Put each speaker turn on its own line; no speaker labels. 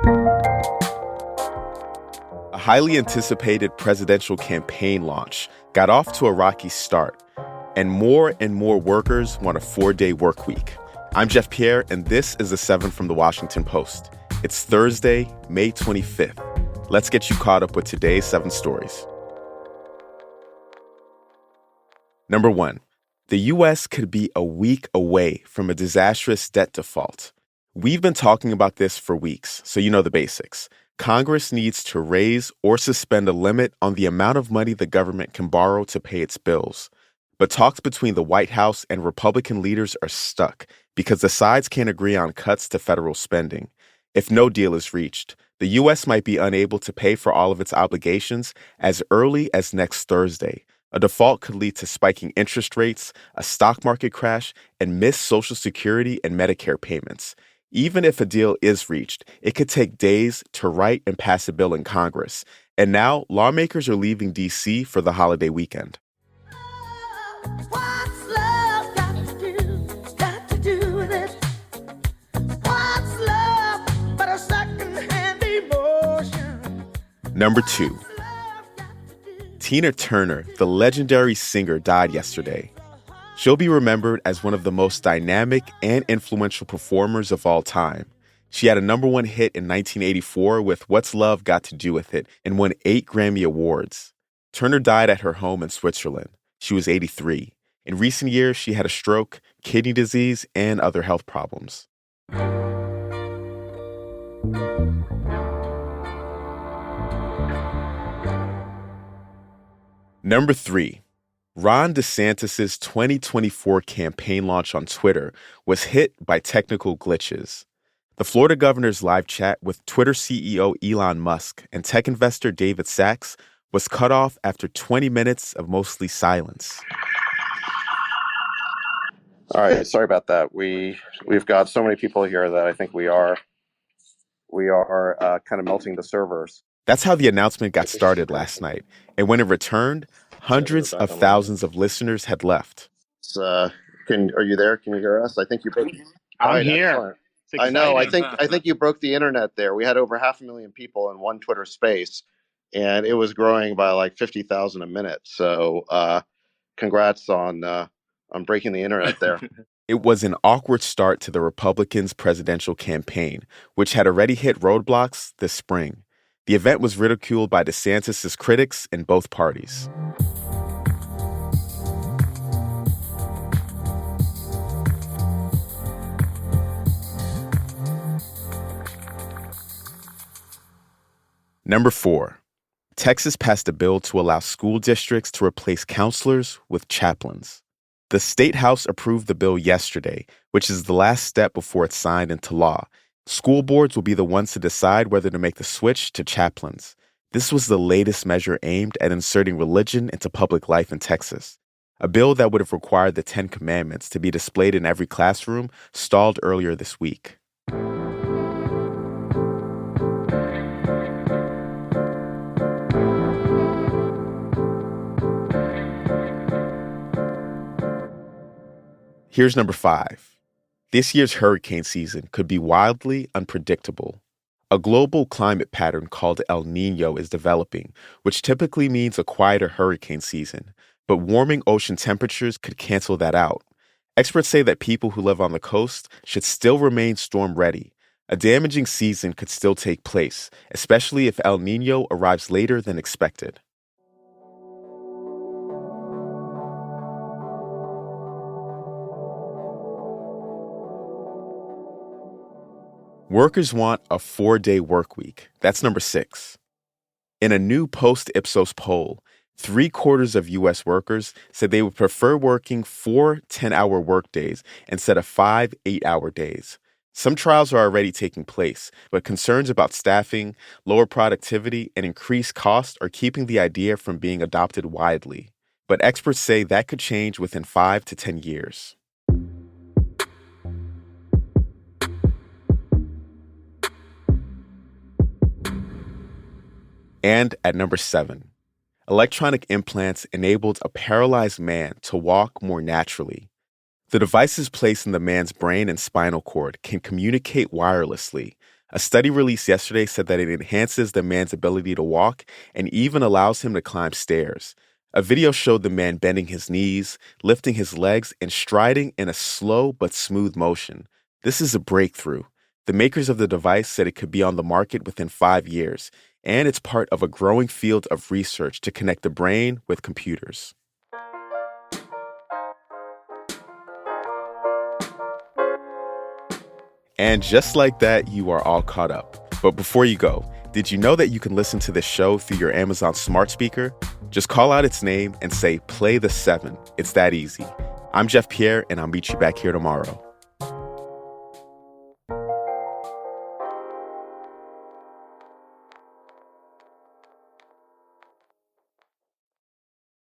A highly anticipated presidential campaign launch got off to a rocky start, and more workers want a 4-day work week. I'm Jeff Pierre, and this is The 7 from The Washington Post. It's Thursday, May 25th. Let's get you caught up with today's 7 stories. Number 1, the U.S. could be a week away from a disastrous debt default. We've been talking about this for weeks, so you know the basics. Congress needs to raise or suspend a limit on the amount of money the government can borrow to pay its bills. But talks between the White House and Republican leaders are stuck because the sides can't agree on cuts to federal spending. If no deal is reached, the U.S. might be unable to pay for all of its obligations as early as next Thursday. A default could lead to spiking interest rates, a stock market crash, and missed Social Security and Medicare payments. Even if a deal is reached, it could take days to write and pass a bill in Congress. And now, lawmakers are leaving D.C. for the holiday weekend.
What's love got to do with it? What's love but a second-hand emotion?
Number 2. Tina Turner, the legendary singer, died yesterday. She'll be remembered as one of the most dynamic and influential performers of all time. She had a number 1 hit in 1984 with What's Love Got to Do with It and won 8 Grammy Awards. Turner died at her home in Switzerland. She was 83. In recent years, she had a stroke, kidney disease, and other health problems. Number 3. Ron DeSantis' 2024 campaign launch on Twitter was hit by technical glitches. The Florida governor's live chat with Twitter CEO Elon Musk and tech investor David Sacks was cut off after 20 minutes of mostly silence.
All right, sorry about that. We've got so many people here that I think we are kind of melting the servers.
That's how the announcement got started last night. And when it returned, hundreds of thousands of listeners had left.
Are you there? Can you hear us? I think you broke.
I'm here.
I know. I think you broke the internet there. We had over 500,000 people in one Twitter space, and it was growing by like 50,000 a minute. So, congrats on breaking the internet there.
It was an awkward start to the Republicans' presidential campaign, which had already hit roadblocks this spring. The event was ridiculed by DeSantis' critics in both parties. Number 4. Texas passed a bill to allow school districts to replace counselors with chaplains. The State House approved the bill yesterday, which is the last step before it's signed into law. School boards will be the ones to decide whether to make the switch to chaplains. This was the latest measure aimed at inserting religion into public life in Texas. A bill that would have required the 10 Commandments to be displayed in every classroom stalled earlier this week. Here's number 5. This year's hurricane season could be wildly unpredictable. A global climate pattern called El Niño is developing, which typically means a quieter hurricane season, but warming ocean temperatures could cancel that out. Experts say that people who live on the coast should still remain storm ready. A damaging season could still take place, especially if El Niño arrives later than expected. Workers want a 4-day work week. That's number 6. In a new post-Ipsos poll, 3/4 of U.S. workers said they would prefer working 4 10-hour workdays instead of 5 8-hour days. Some trials are already taking place, but concerns about staffing, lower productivity, and increased costs are keeping the idea from being adopted widely. But experts say that could change within 5 to 10 years. And at number 7, electronic implants enabled a paralyzed man to walk more naturally. The devices placed in the man's brain and spinal cord can communicate wirelessly, A study released yesterday said that it enhances the man's ability to walk and even allows him to climb stairs. A video showed the man bending his knees, lifting his legs, and striding in a slow but smooth motion. This is a breakthrough. The makers of the device said it could be on the market within 5 years, and it's part of a growing field of research to connect the brain with computers. And just like that, you are all caught up. But before you go, did you know that you can listen to this show through your Amazon smart speaker? Just call out its name and say, "Play the 7." It's that easy. I'm Jeff Pierre, and I'll meet you back here tomorrow.